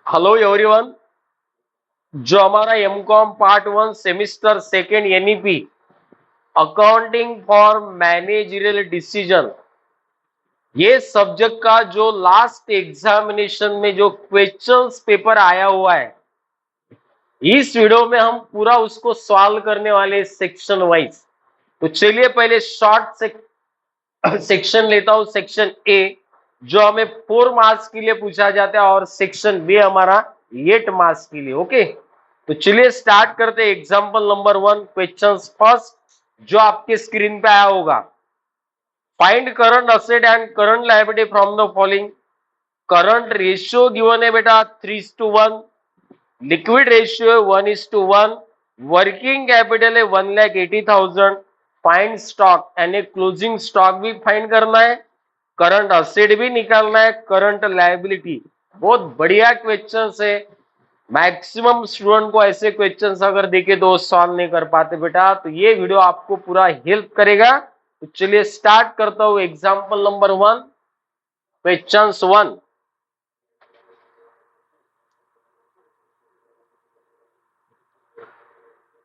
Hello everyone. जो हमारा MCom part 1 semester second NEP accounting for managerial decision, ये subject का जो लास्ट एग्जामिनेशन में जो क्वेश्चंस पेपर आया हुआ है, इस वीडियो में हम पूरा उसको सॉल्व करने वाले सेक्शन वाइज। तो चलिए पहले शॉर्ट सेक्शन लेता हूं। सेक्शन ए जो हमें 4 मार्क्स के लिए पूछा जाता है और सेक्शन बी हमारा 8 मार्क्स के लिए। ओके, तो चलिए स्टार्ट करते हैं। एग्जांपल नंबर 1, क्वेश्चन फर्स्ट जो आपके स्क्रीन पे आया होगा। Find current asset and current liability from the following. Current ratio given है बेटा 3:1, लिक्विड रेशियो है 1:1, वर्किंग कैपिटल है 1,80,000, फाइंड स्टॉक यानी क्लोजिंग स्टॉक भी फाइंड करना है, करंट असेट भी निकालना है, करंट लायबिलिटी। बहुत बढ़िया क्वेश्चन है। मैक्सिमम स्टूडेंट को ऐसे क्वेश्चंस अगर देखे तो सॉल्व नहीं कर पाते बेटा, तो ये वीडियो आपको पूरा हेल्प करेगा। तो चलिए स्टार्ट करता हूं। Example number 1, questions 1।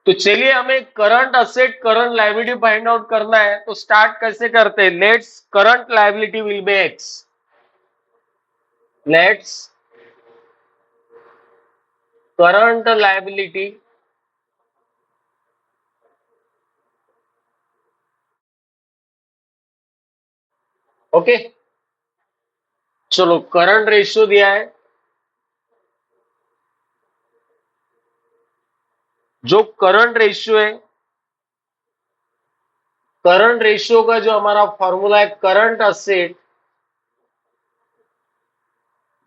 तो चलिए हमें current asset current liability find out करना है। तो स्टार्ट कैसे करते हैं? Let's current liability will be x. Let's current liability okay. चलो करंट रेशियो दिया है। जो करंट रेशियो है, करंट रेशियो का जो हमारा फॉर्मूला है current asset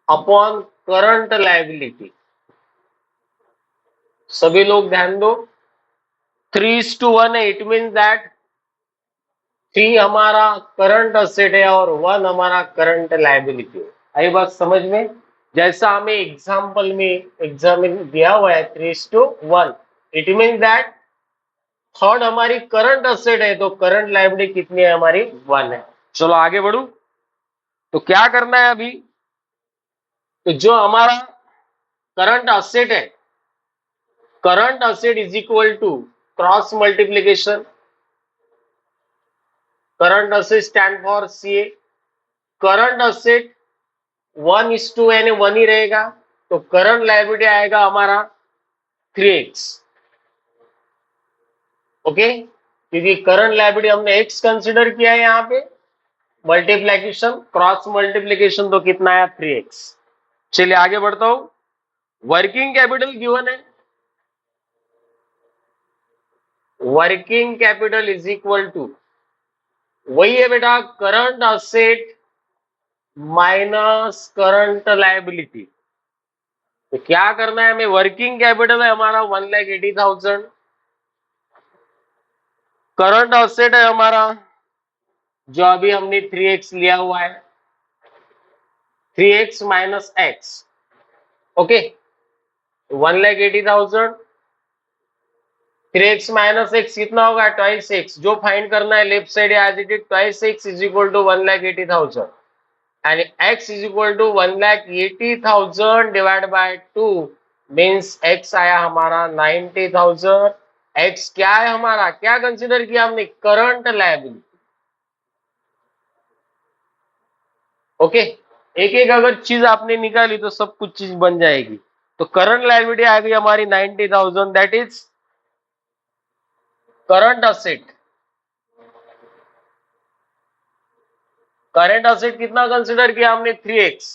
upon current liability. सभी लोग ध्यान दो, 3:1 है। इट मीन दैट 3 हमारा करंट असेट है और 1 हमारा करंट लायबिलिटी है। आई बात समझ में? जैसा हमें एग्जाम्पल में एग्जामिन दिया हुआ है 3:1, इट मीन दैट थर्ड हमारी करंट असेट है तो करंट लायबिलिटी कितनी है हमारी? 1 है। चलो आगे बढ़ू। तो क्या करना है अभी? तो जो हमारा करंट असेट है, current asset is equal to cross multiplication. Current asset stand for CA. Current asset 1:, यानी 1 ही रहेगा। तो करंट लायबिलिटी आएगा हमारा 3x। ओके, क्योंकि करंट लायबिलिटी हमने x कंसिडर किया है यहाँ पे। मल्टीप्लीकेशन क्रॉस मल्टीप्लीकेशन तो कितना आया? 3x। चलिए आगे बढ़ता हूं। वर्किंग कैपिटल गिवन है। Working capital is equal to वही है बेटा, current asset minus current liability. तो क्या करना है हमें? वर्किंग कैपिटल है हमारा 1,80,000, करंट असेट है हमारा जो अभी हमने 3x लिया हुआ है, 3x minus x। Okay, 1,80,000, 3x minus x कितना होगा? Twice x। जो फाइंड करना है left side as it is, twice x is equal to 1,80,000 and x is equal to 1,80,000 divided by 2 means x आया हमारा 90,000। x क्या है हमारा? क्या कंसिडर किया हमने? Current liability. ओके, एक एक अगर चीज आपने निकाली तो सब कुछ चीज बन जाएगी। तो करंट लायबिलिटी आ गई हमारी 90,000, that is current asset. Current asset कितना कंसिडर किया हमने? 3x।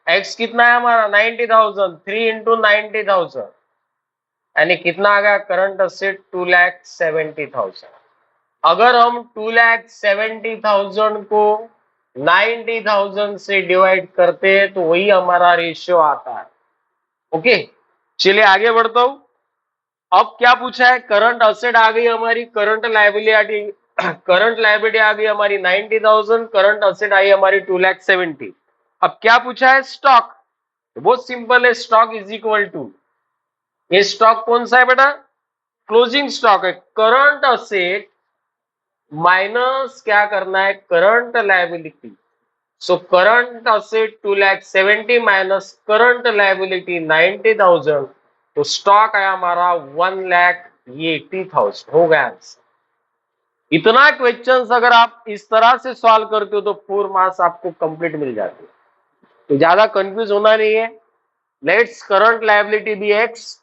x कितना है हमारा? 90,000। 3 इंटू 90,000 यानी कितना आ गया? Current asset 2,70,000। अगर हम 2,70,000 को 90,000 से डिवाइड करते हैं तो वही हमारा रेशियो आता है। ओके, चलिए आगे बढ़ता हूं। अब क्या पूछा है? करंट असेट आ गई हमारी, करंट लायबिलिटी करंट लायबिलिटी आ गई हमारी 90,000, करंट असेट आई हमारी 2,70,000। अब क्या पूछा है? स्टॉक। बहुत सिंपल है, स्टॉक इज इक्वल टू, ये स्टॉक कौन सा है बेटा? क्लोजिंग स्टॉक है। करंट असेट माइनस क्या करना है? Current liability. So current asset 2,70,000 minus current liability 90,000, तो स्टॉक आया हमारा 1,80,000 हो गया आंसर। इतना क्वेश्चंस अगर आप इस तरह से सॉल्व करते हो तो 4 मार्क्स आपको कंप्लीट मिल जाते हैं, तो ज्यादा कंफ्यूज होना नहीं है। Let's current liability be X,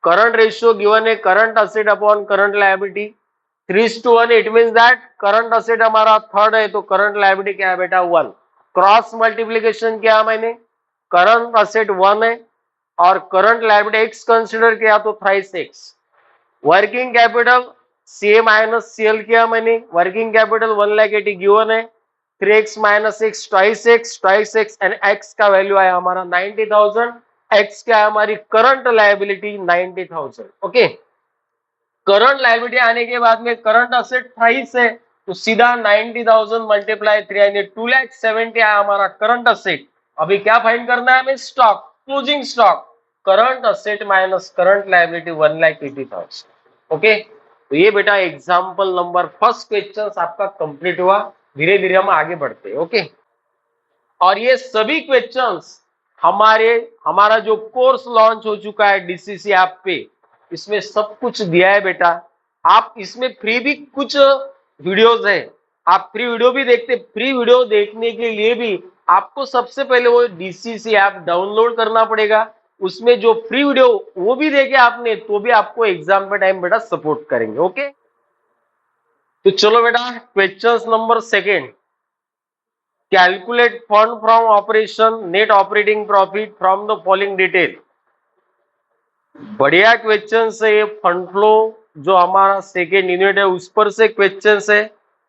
current ratio given है current asset upon current liability 3:1, it means that current asset हमारा थर्ड है तो करंट लायबिलिटी क्या है बेटा 1। क्रॉस मल्टीप्लीकेशन किया मैंने, करंट असेट 1 है और करंट लायबिलिटी एक्स कंसिडर किया तो thrice X. Working capital C minus CL किया मैंने, वर्किंग कैपिटल 1,80,000 गिवन है, 3x minus X twice X and X का वैल्यू आया हमारा 90,000, एक्स क्या है हमारी current liability 90,000। Okay, current liability आने के बाद में करंट असेट थ्राइस है तो सीधा 90,000 मल्टीप्लाई 3 2,70,000 आया हमारा करंट असेट। अभी क्या फाइंड करना है हमें, stock, closing stock, current asset minus current liability 1,80,000। Okay, तो ये बेटा एग्जाम्पल नंबर फर्स्ट क्वेश्चन आपका कंप्लीट हुआ। धीरे धीरे हम आगे बढ़ते हैं। ओके, और ये सभी क्वेश्चंस हमारा जो कोर्स लॉन्च हो चुका है डीसीसी ऐप पे, इसमें सब कुछ दिया है बेटा। आप इसमें फ्री भी कुछ वीडियोस है, आप फ्री वीडियो भी देखते, फ्री वीडियो देखने के लिए भी आपको सबसे पहले वो डीसीसी ऐप डाउनलोड करना पड़ेगा। उसमें जो फ्री वीडियो वो भी देखे आपने तो भी आपको एग्जाम पे टाइम बेटा सपोर्ट करेंगे। ओके, तो चलो बेटा question number second, calculate fund from operation net operating profit from the following detail. बढ़िया क्वेश्चन है ये, फंड फ्लो जो हमारा सेकेंड यूनिट है उस पर से क्वेश्चन है,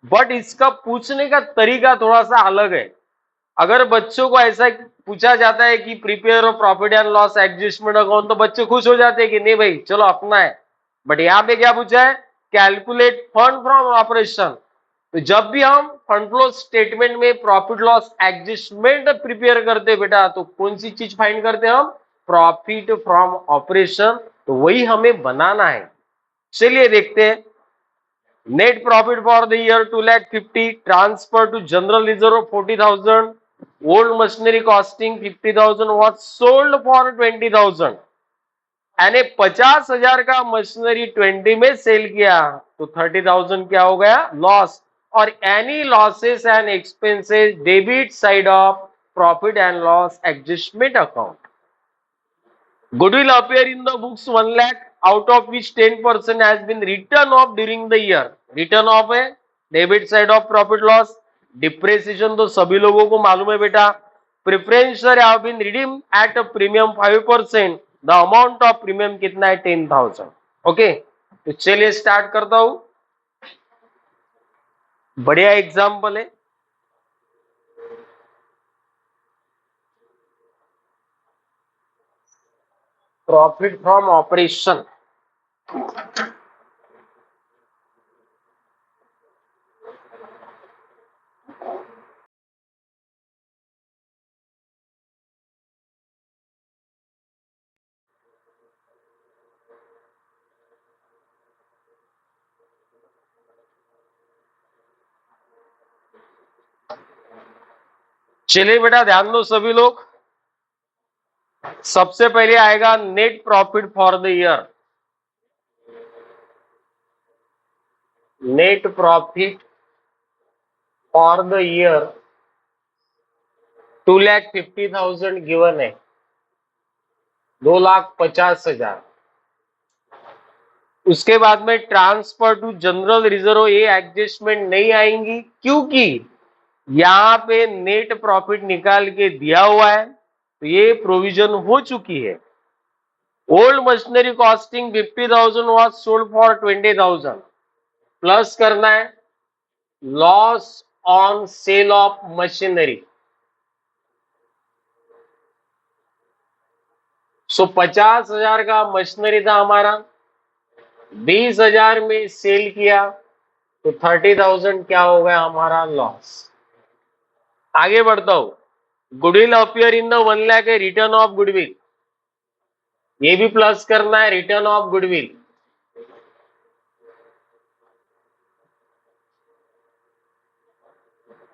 बट इसका पूछने का तरीका थोड़ा सा अलग है। अगर बच्चों को ऐसा पूछा जाता है कि prepare profit and loss adjustment account, तो बच्चे खुश हो जाते हैं कि नहीं भाई चलो अपना है। बट यहाँ पे क्या पूछा है, कैलकुलेट फंड फ्रॉम ऑपरेशन। तो जब भी हम फंड फ्लो स्टेटमेंट में प्रॉफिट लॉस एडजस्टमेंट प्रिपेयर करते हैं बेटा, तो कौन सी चीज फाइंड करते हैं हम, प्रॉफिट फ्रॉम ऑपरेशन, तो वही हमें बनाना है। चलिए देखते हैं। Net profit for the year 2,50,000, transfer to general reserve 40,000, old machinery costing 50,000 was sold for 20,000, यानी 50,000 का मशीनरी 20 में सेल किया तो 30,000 क्या हो गया, लॉस। और any losses and expenses debit side of profit and loss adjustment account. Goodwill appear in the books 1 lakh, out of which 10% has been written off during the year. Written off है debit side of profit loss. Depreciation तो सभी लोगों को मालूम है बेटा। Preference share have been redeem at a premium 5%, the amount of premium कितना है 10,000। ओके, तो चलिए स्टार्ट करता हूं। बढ़िया एग्जाम्पल है। प्रॉफिट फ्रॉम ऑपरेशन, चलिए बेटा ध्यान दो सभी लोग। सबसे पहले आएगा net profit for the year. Net profit for the year 2,50,000 given है, 2,50,000। उसके बाद में ट्रांसफर टू जनरल रिजर्व, ये एडजस्टमेंट नहीं आएंगी क्योंकि यहां पे नेट प्रॉफिट निकाल के दिया हुआ है तो ये प्रोविजन हो चुकी है। Old machinery costing 50,000 was sold for 20,000, plus करना है loss on sale of machinery. So 50,000 का मशीनरी था हमारा, 20,000 में सेल किया तो 30,000 क्या हो गया हमारा, लॉस। आगे बढ़ता हूं। Goodwill appear in the 1 lakh है, रिटर्न ऑफ गुडविल, ये भी प्लस करना है, रिटर्न ऑफ गुडविल।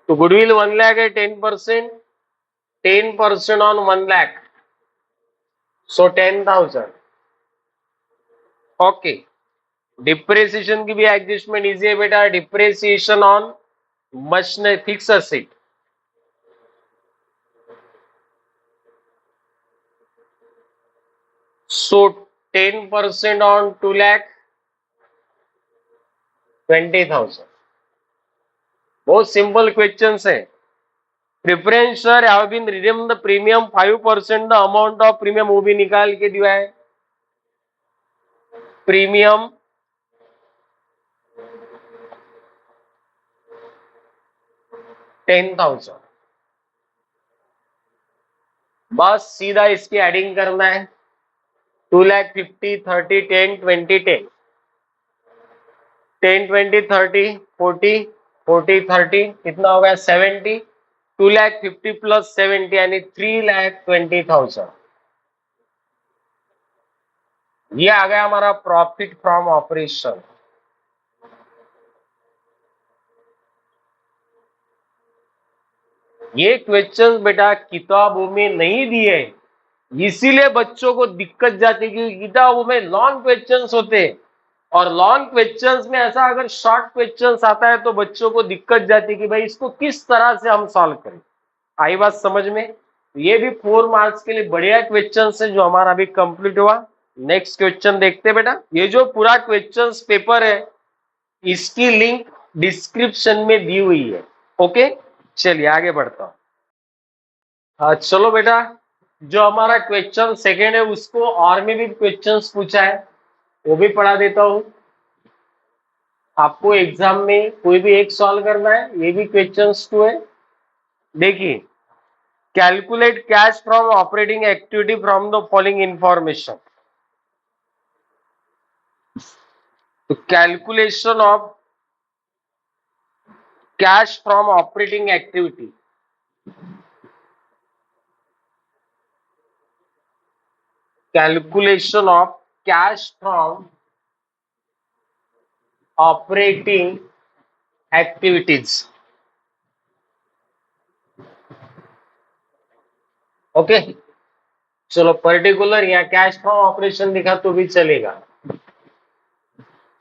तो गुडविल 1 लाख है 10%, 10% on 1 lakh, so 10,000। Okay, depreciation की भी एडजस्टमेंट इजी है बेटा। Depreciation on machinery fix asset, so 10% on 2 lakh 20,000। बहुत सिंपल क्वेश्चन है। Preference share have been redeem the premium 5% the amount of premium, वो भी निकाल के दिया है। प्रीमियम 10,000, बस सीधा इसकी एडिंग करना है। 2 लाख 50, 30, 10, 20, 10, 10, 20, 30, 40, 40, 30, कितना हो गया 70। 2 लाख 50 प्लस 70 यानी 3 लाख 20,000। ये आ गया हमारा प्रॉफिट फ्रॉम ऑपरेशन। ये क्वेश्चन बेटा किताबों में नहीं दिए, इसीलिए बच्चों को दिक्कत जाती है कि किताबों में लॉन्ग क्वेश्चंस होते हैं, और लॉन्ग क्वेश्चंस में ऐसा अगर शॉर्ट क्वेश्चंस आता है तो बच्चों को दिक्कत जाती है कि भाई इसको किस तरह से हम सॉल्व करें। आई बात समझ में? ये भी 4 मार्क्स के लिए बढ़िया क्वेश्चन है जो हमारा अभी कंप्लीट हुआ। नेक्स्ट क्वेश्चन देखते हैं बेटा। ये जो पूरा क्वेश्चन पेपर है इसकी लिंक डिस्क्रिप्शन में दी हुई है। ओके, चलिए आगे बढ़ता हूं। चलो बेटा, जो हमारा क्वेश्चन सेकेंड है उसको और में भी क्वेश्चंस पूछा है, वो भी पढ़ा देता हूं। आपको एग्जाम में कोई भी एक सॉल्व करना है, ये भी क्वेश्चंस 2 है। देखिए, calculate cash from operating activity from the following information. तो calculation of cash from operating activity, calculation of cash from operating activities. Okay, चलो पर्टिकुलर या कैश फ्रॉम ऑपरेशन दिखा तो भी चलेगा,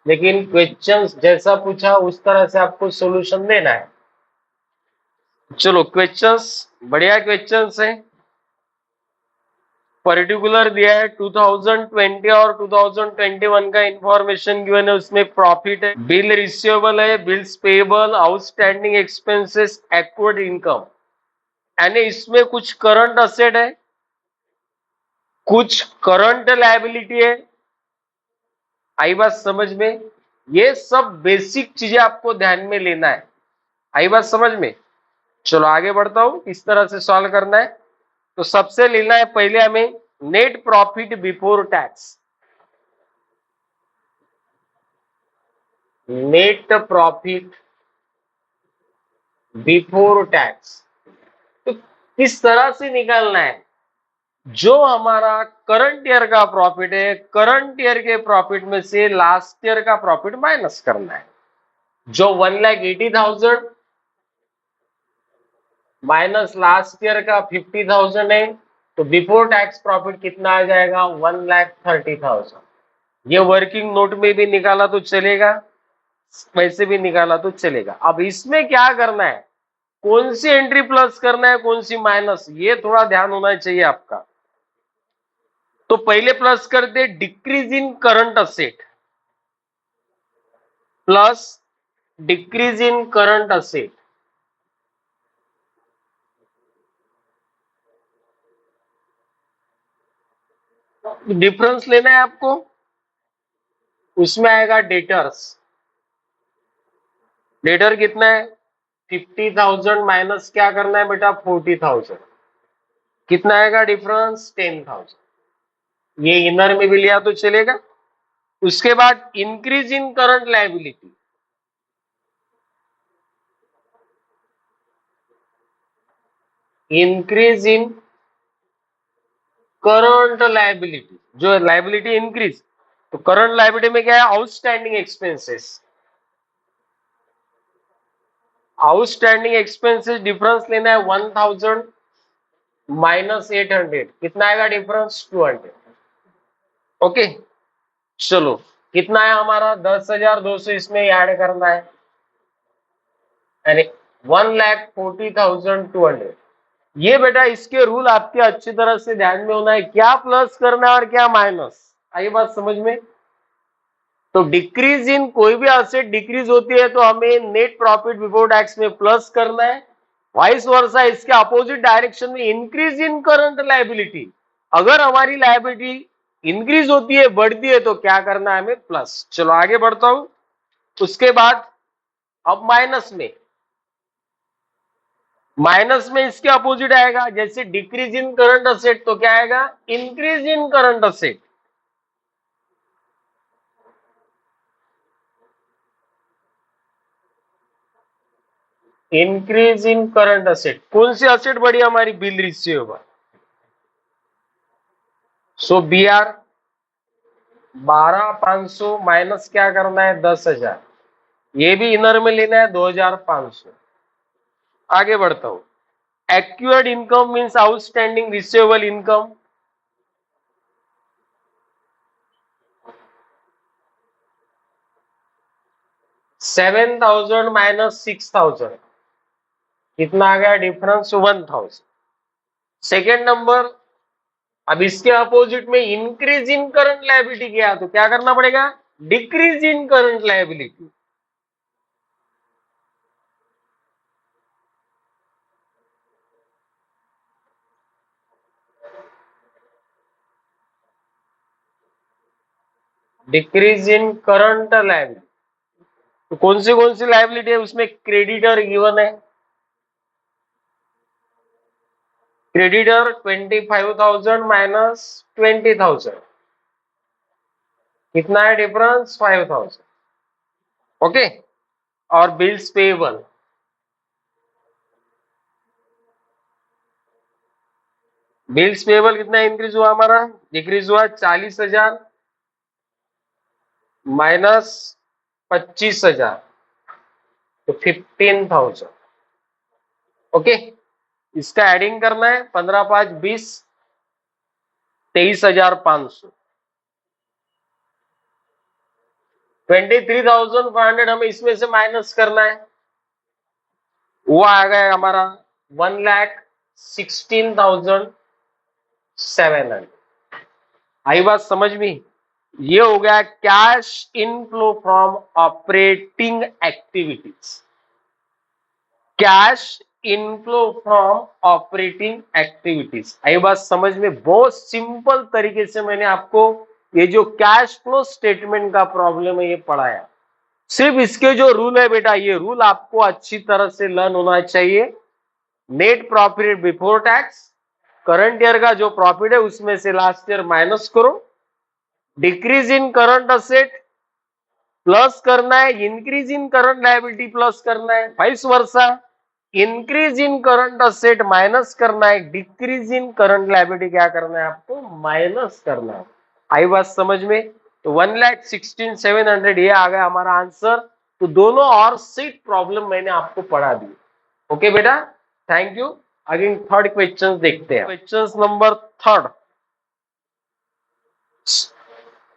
लेकिन क्वेश्चंस जैसा पूछा उस तरह से आपको सॉल्यूशन देना है। चलो क्वेश्चंस बढ़िया क्वेश्चंस है। पर्टिकुलर दिया है 2020 और 2021 का इंफॉर्मेशन गिवन है, उसमें प्रॉफिट है, बिल रिसीवेबल है, bills payable, outstanding expenses, acquired income, यानी इसमें कुछ करंट असेट है, कुछ करंट लायबिलिटी है। आई बात समझ में? ये सब बेसिक चीजें आपको ध्यान में लेना है। आई बात समझ में? चलो आगे बढ़ता हूं, किस तरह से सॉल्व करना है। तो सबसे लेना है पहले हमें net profit before tax. Net profit before tax तो किस तरह से निकालना है? जो हमारा करंट ईयर का प्रॉफिट है, करंट ईयर के प्रॉफिट में से लास्ट ईयर का प्रॉफिट माइनस करना है। जो 1,80,000 माइनस लास्ट ईयर का 50,000 है, तो बिफोर टैक्स प्रॉफिट कितना आ जाएगा? 1,30,000। ये वर्किंग नोट में भी निकाला तो चलेगा, वैसे भी निकाला तो चलेगा। अब इसमें क्या करना है, कौन सी एंट्री प्लस करना है, कौन सी माइनस, ये थोड़ा ध्यान होना चाहिए आपका। तो पहले प्लस करते decrease in current asset, plus decrease in current asset. Difference लेना है आपको, उसमें आएगा डेटर्स। डेटर कितना है? 50,000 माइनस क्या करना है बेटा? 40,000। कितना आएगा डिफरेंस? 10,000। ये इनर में भी लिया तो चलेगा। उसके बाद increase in current liability, increase in current liability, जो लायबिलिटी इंक्रीज, तो करंट लायबिलिटी में क्या है? Outstanding expenses. Outstanding expenses difference लेना है 1000 माइनस 800, कितना आएगा डिफरेंस 200। ओके, चलो कितना है हमारा 10,200, इसमें ऐड करना है यानी 1,40,200। ये बेटा इसके रूल आपके अच्छी तरह से ध्यान में होना है, क्या प्लस करना है और क्या माइनस। आई बात समझ में? तो डिक्रीज इन कोई भी असेट डिक्रीज होती है तो हमें नेट प्रॉफिट बिफोर टैक्स में प्लस करना है। वाइस वर्सा इसके अपोजिट डायरेक्शन में इंक्रीज इन करंट लायबिलिटी, अगर हमारी लायबिलिटी इंक्रीज होती है बढ़ती है तो क्या करना है हमें प्लस। चलो आगे बढ़ता हूं। उसके बाद अब माइनस में इसके अपोजिट आएगा, जैसे डिक्रीज इन करंट असेट तो क्या आएगा increase in current asset. Increase in current asset, कौन सी असेट बढ़ी हमारी bill receivable. So B R 12,500 minus क्या करना है 10,000, ये भी इनर में लेना है 2,500। आगे बढ़ता हूं। Accrued income means outstanding receivable income, $7,000 minus 6,000, कितना आ गया डिफरेंस 1,000। सेकेंड नंबर, अब इसके अपोजिट में इंक्रीज इन करंट लायबिलिटी किया तो क्या करना पड़ेगा decrease in current liability. Decrease in current liability, तो कौन सी लायबिलिटी है उसमें क्रेडिटर गिवन है। क्रेडिटर 25,000 माइनस 20,000, कितना है डिफरेंस 5,000। ओके, और बिल्स पेएबल, बिल्स पेएबल कितना इंक्रीज हुआ हमारा, डिक्रीज हुआ 40,000 माइनस 25,000, तो 15,000। ओके, इसका एडिंग करना है 15 5 20, 23,500, 23,500 हमें इसमें से माइनस करना है, वो आ गया हमारा 1,16,700। आई बात समझ में? ये हो गया cash inflow from operating activities, cash inflow from operating activities. आई बात समझ में? बहुत सिंपल तरीके से मैंने आपको ये जो कैश फ्लो स्टेटमेंट का प्रॉब्लम है ये पढ़ाया। सिर्फ इसके जो रूल है बेटा, ये रूल आपको अच्छी तरह से लर्न होना चाहिए। Net profit before tax, current year का जो प्रॉफिट है उसमें से लास्ट ईयर माइनस करो, decrease in current asset plus करना है, increase in current liability plus करना है, vice versa increase in current asset minus करना है, डिक्रीज इन करंट लायबिलिटी क्या करना है आपको माइनस करना है। आई बात समझ में? तो 1,16,700 ये आ गया हमारा आंसर। तो दोनों और सीट प्रॉब्लम मैंने आपको पढ़ा दी। ओके बेटा, thank you. Again third question देखते हैं। क्वेश्चन नंबर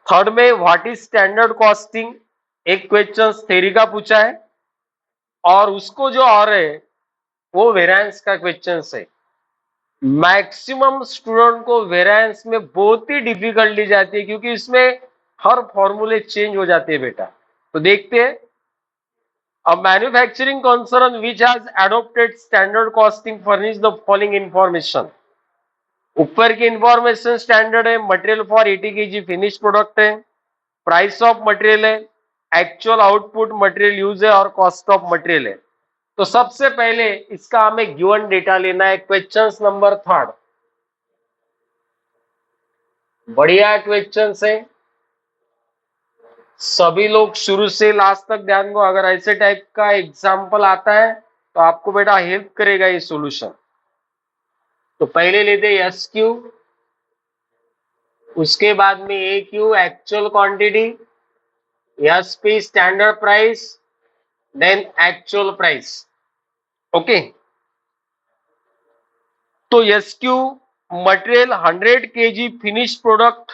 थर्ड में व्हाट इज स्टैंडर्ड कॉस्टिंग, एक क्वेश्चन थ्योरी का पूछा है और उसको जो और है वो वेरिएंस का क्वेश्चन है। मैक्सिमम स्टूडेंट को वेरिएंस में बहुत ही डिफिकल्टी जाती है क्योंकि इसमें हर फॉर्मूले चेंज हो जाते हैं बेटा। तो देखते हैं। A manufacturing concern which has adopted standard costing furnish the following information। ऊपर की इंफॉर्मेशन स्टैंडर्ड है, material for 80 kg finish product है, प्राइस ऑफ मटेरियल है, एक्चुअल आउटपुट मटेरियल यूज है और कॉस्ट ऑफ मटेरियल है। तो सबसे पहले इसका हमें गिवन डेटा लेना है। क्वेश्चन नंबर थर्ड, बढ़िया क्वेश्चन है, सभी लोग शुरू से लास्ट तक ध्यान दो। अगर ऐसे टाइप का एग्जाम्पल आता है तो आपको बेटा हेल्प करेगा ये सॉल्यूशन। तो पहले लेते एस क्यू, उसके बाद में A Q actual quantity, S P standard price, then actual price. Okay, तो SQ material 100 KG finish product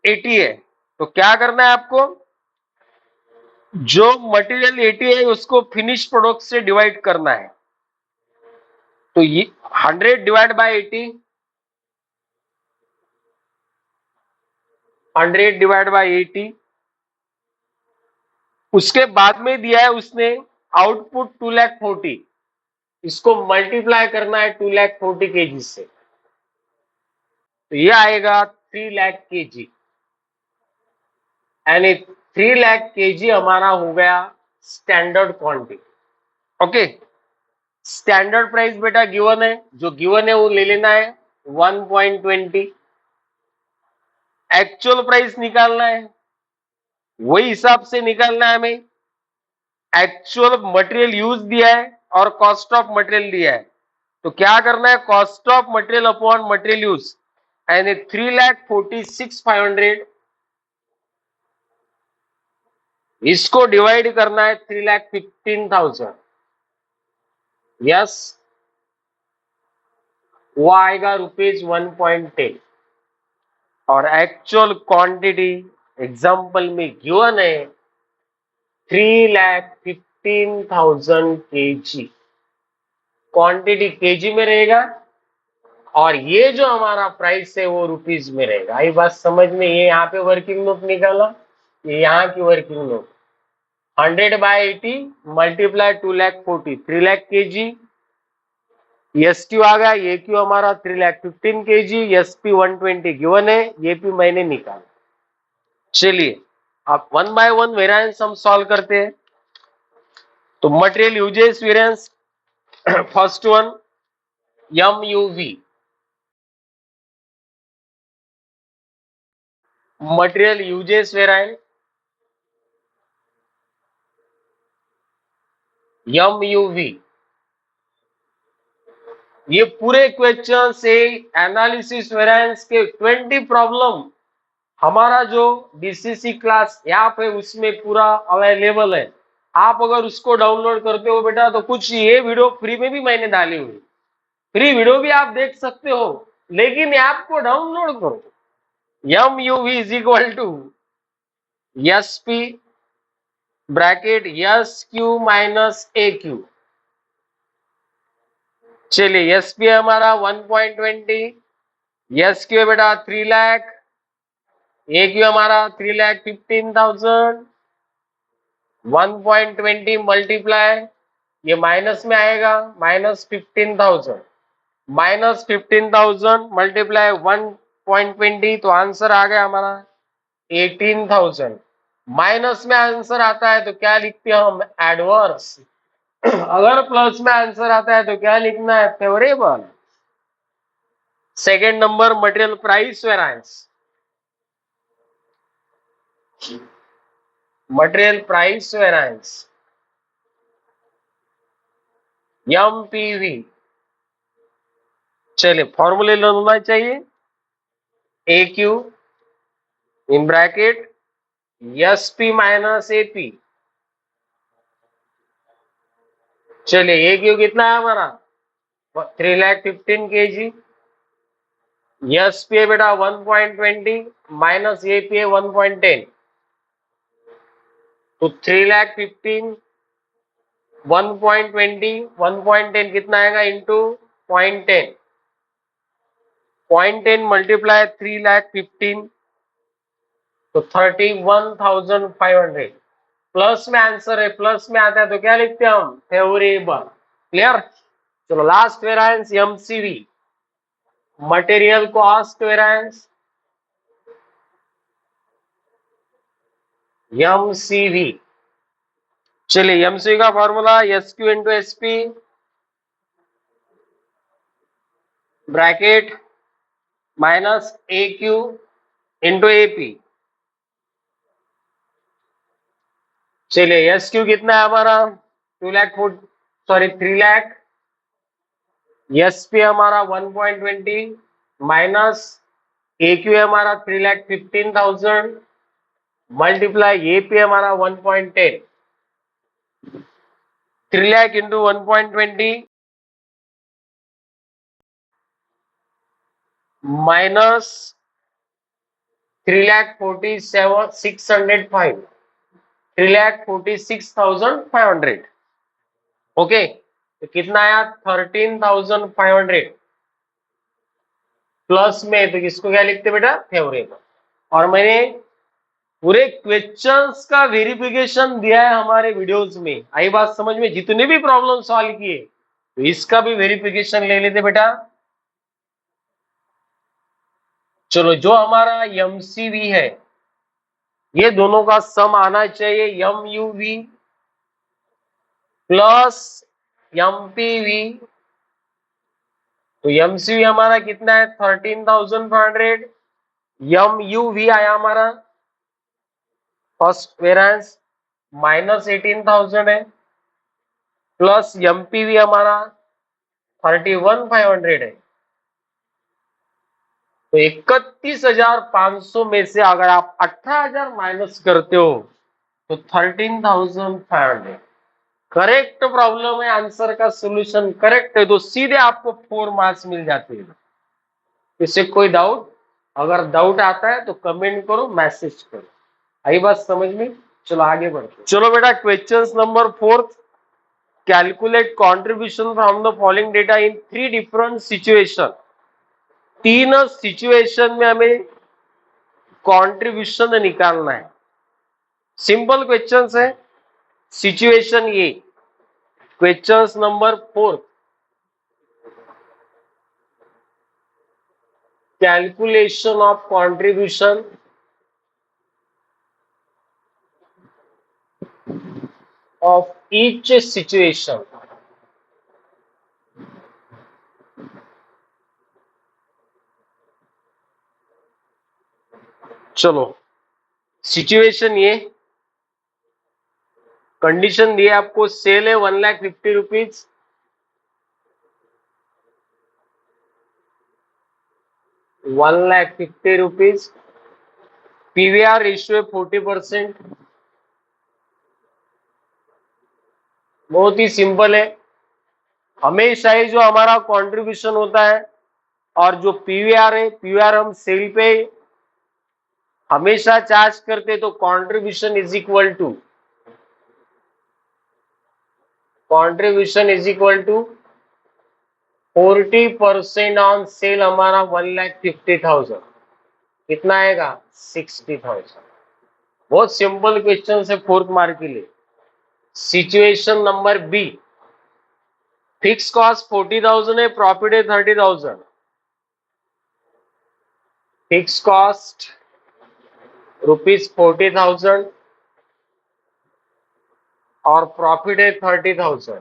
80 है, तो क्या करना है आपको, जो मटेरियल 80 है उसको फिनिश प्रोडक्ट से डिवाइड करना है। तो ये 100 डिवाइड बाय 80, 100 डिवाइड बाय 80, उसके बाद में दिया है उसने आउटपुट 240, इसको मल्टीप्लाई करना है 240 केजी से, तो ये आएगा 3 लाख केजी, यानी 3 लाख केजी हमारा हो गया standard quantity. Okay, standard price बेटा गिवन है, जो गिवन है वो ले लेना है 1.20, एक्चुअल प्राइस निकालना है, वही हिसाब से निकालना है हमें, एक्चुअल मटेरियल यूज दिया है और कॉस्ट ऑफ मटेरियल दिया है, तो क्या करना है, cost of material upon material use, यानी 3,46,500, इसको डिवाइड करना है 3,15,000, यस, वो आएगा ₹1.10, और एक्चुअल क्वांटिटी एग्जाम्पल में गिवन है 3,15,000 केजी, क्वांटिटी केजी में रहेगा, और ये जो हमारा प्राइस है वो रुपीज में रहेगा। आई बात समझ में, ये यहाँ पे वर्किंग नोट निकाला, ये यहाँ की working note, 100/80 multiply 2,40, 3 lakh KG, S Q आ गया, ये क्यू हमारा 3,15,000 केजी, एस पी 120 गिवन है, ये पी मैंने निकाला। चलिए अब 1 बाय 1 वेरिएंस हम सॉल्व करते हैं। तो material usages variance, first one MUV, material usages variance, MUV, ये पूरे क्वेश्चन से एनालिसिस वेरिएंस के 20 प्रॉब्लम हमारा जो DCC क्लास ऐप है उसमें पूरा अवेलेबल है। आप अगर उसको डाउनलोड करते हो बेटा, तो कुछ ये वीडियो फ्री में भी मैंने डाली हुई, फ्री वीडियो भी आप देख सकते हो, लेकिन ऐप को डाउनलोड करो। MUV is equal to SP bracket SQ minus AQ। चलिए SP हमारा 1.20, SQ है बेटा 3 लाख, AQ हमारा 3,15,000, 1.20 मल्टीप्लाई, ये माइनस में आएगा, -15,000, -15,000 मल्टीप्लाई 1.20, तो आंसर आ गया हमारा 18,000। माइनस में आंसर आता है तो क्या लिखते हैं हम, एडवर्स। अगर प्लस में आंसर आता है तो क्या लिखना है, favourable. Second number material price variance, material price variance MPV, चलिए फॉर्मूले लेना चाहिए, AQ in bracket SP minus AP। चलिए AQ कितना है हमारा 3,15,000 केजी, SP है बेटा 1.20 माइनस AP है 1.10, तो 3,15,000 1.20 1.10 कितना आएगा इंटू 0.10, 0.10 मल्टीप्लाई 3,15,000, तो 31,500। प्लस में आंसर है, प्लस में आता है तो क्या लिखते हैं हम, फेवरेबल। क्लियर। चलो last variance MCV, material cost variance, MCV। चलिए MCV का formula SQ into SP bracket minus AQ into AP। चलिए SQ कितना है हमारा 2 लाख, सॉरी 3 लाख, SP हमारा 1.20 माइनस AQ है हमारा 3,15,000 मल्टीप्लाई AP हमारा 1.10, 3 लाख इंटू 1.20 माइनस 3,47,605 3,46,500 ओके, तो कितना आया 13,500 प्लस में, तो किसको क्या लिखते बेटा फेवरेबल। और मैंने पूरे क्वेश्चंस का वेरिफिकेशन दिया है हमारे वीडियोस में, आई बात समझ में, जितने भी प्रॉब्लम सॉल्व किए तो इसका भी वेरिफिकेशन ले लेते बेटा। चलो, जो हमारा एमसीवी है ये दोनों का सम आना चाहिए एमयूवी प्लस एमपीवी। तो एमसीवी हमारा कितना है 13,500, एमयूवी आया हमारा फर्स्ट वेरिएंस माइनस 18,000 है, प्लस एमपीवी हमारा 31,500 है। तो 31,500 में से अगर आप 18,000 माइनस करते हो तो 13,500 करेक्ट प्रॉब्लम है। आंसर का सोल्यूशन करेक्ट है तो सीधे आपको 4 मार्क्स मिल जाते हैं। इससे कोई डाउट, अगर डाउट आता है तो कमेंट करो, मैसेज करो, आई बात समझ में। चलो आगे बढ़ते। चलो बेटा, question number 4, calculate contribution from the following data in 3 different situation. 3 situation में हमें कंट्रीब्यूशन निकालना है। सिंपल क्वेश्चन है। Situation A, question number 4, calculation of contribution of each situation. चलो, सिचुएशन ये, कंडीशन दी है आपको, सेल है 1,50,000 रुपीज, 1,50,000 रुपीज, पीवीआर रेशियो 40%। बहुत ही सिंपल है। हमेशा ही जो हमारा कंट्रीब्यूशन होता है और जो पीवीआर है, पीवीआर हम सेल पे हमेशा चार्ज करते, तो contribution is equal to 40% on sale, हमारा 1,50,000 कितना आएगा 60,000। बहुत सिंपल क्वेश्चन है 4th मार्क के लिए। Situation number B, fix cost 40,000 है, प्रॉफिट है 30,000। फिक्स कॉस्ट ₹40,000 और प्रॉफिट है 30,000।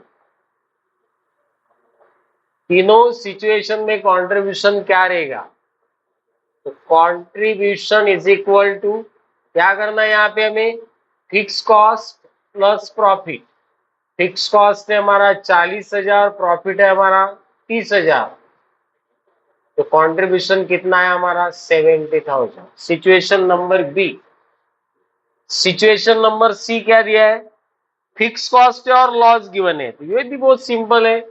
तीनों सिचुएशन में कंट्रीब्यूशन क्या रहेगा, तो कंट्रीब्यूशन इज इक्वल टू, क्या करना है यहाँ पे हमें, fix cost plus profit. Fix cost है हमारा 40,000, प्रॉफिट है हमारा 30,000, तो कंट्रीब्यूशन कितना है हमारा 70,000। Situation number B. Situation number C क्या दिया है, फिक्स कॉस्ट है और लॉस गिवन है, तो ये भी बहुत सिंपल है।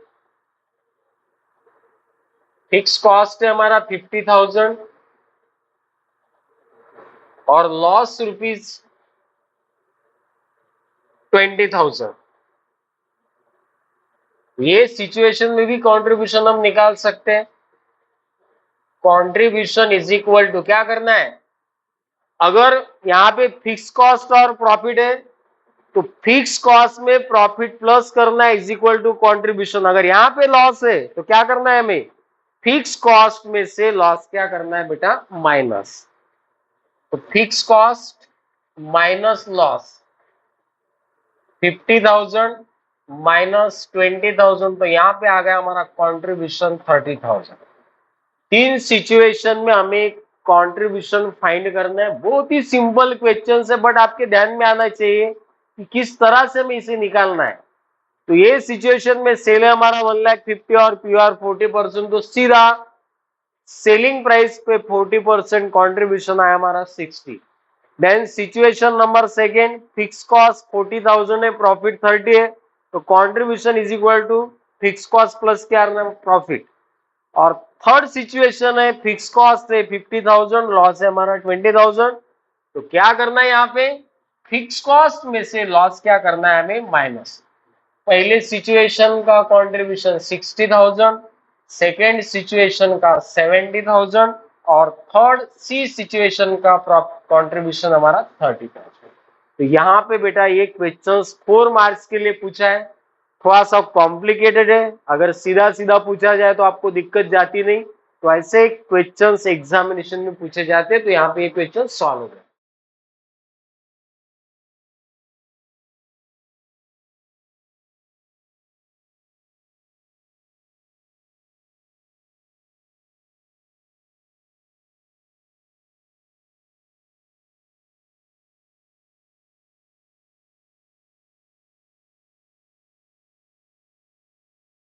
फिक्स कॉस्ट है हमारा 50,000 और लॉस ₹20,000। ये सिचुएशन में भी कंट्रीब्यूशन हम निकाल सकते हैं। कंट्रीब्यूशन इज इक्वल टू, क्या करना है, अगर यहाँ पे फिक्स कॉस्ट और प्रॉफिट है तो फिक्स कॉस्ट में प्रॉफिट प्लस करना है इज इक्वल टू कंट्रीब्यूशन। अगर यहाँ पे लॉस है तो क्या करना है हमें, फिक्स कॉस्ट में से लॉस क्या करना है बेटा माइनस। तो fix cost minus loss 50,000 minus 20,000, तो यहाँ पे आ गया हमारा कंट्रीब्यूशन 30,000। 3 सिचुएशन में हमें कंट्रीब्यूशन फाइंड करना है। बहुत ही सिंपल क्वेश्चन है, बट आपके ध्यान में आना चाहिए कि किस तरह से हमें इसे निकालना है। तो ये सिचुएशन में सेल है हमारा 1,50,000 और पीआर 40%, तो सीधा सेलिंग प्राइस पे 40% कंट्रीब्यूशन आया हमारा 60। Then situation number second, fix cost 40,000 है, प्रॉफिट 30 है, तो contribution is equal to fix cost plus क्या करना प्रॉफिट। और थर्ड सिचुएशन है फिक्स कॉस्ट है 50,000, लॉस है हमारा 20,000। तो क्या करना है यहाँ पे फिक्स कॉस्ट में से लॉस क्या करना है हमें माइनस। पहले सिचुएशन का कंट्रीब्यूशन 60,000, सेकेंड सिचुएशन का 70,000 और थर्ड सी सिचुएशन का कंट्रीब्यूशन हमारा 30,000। तो यहाँ पे बेटा ये क्वेश्चन 4 मार्क्स के लिए पूछा है, थोड़ा सा कॉम्प्लिकेटेड है। अगर सीधा सीधा पूछा जाए तो आपको दिक्कत जाती नहीं, तो ऐसे क्वेश्चंस एग्जामिनेशन में पूछे जाते हैं। तो यहाँ पे ये क्वेश्चन सॉल्व हो गए।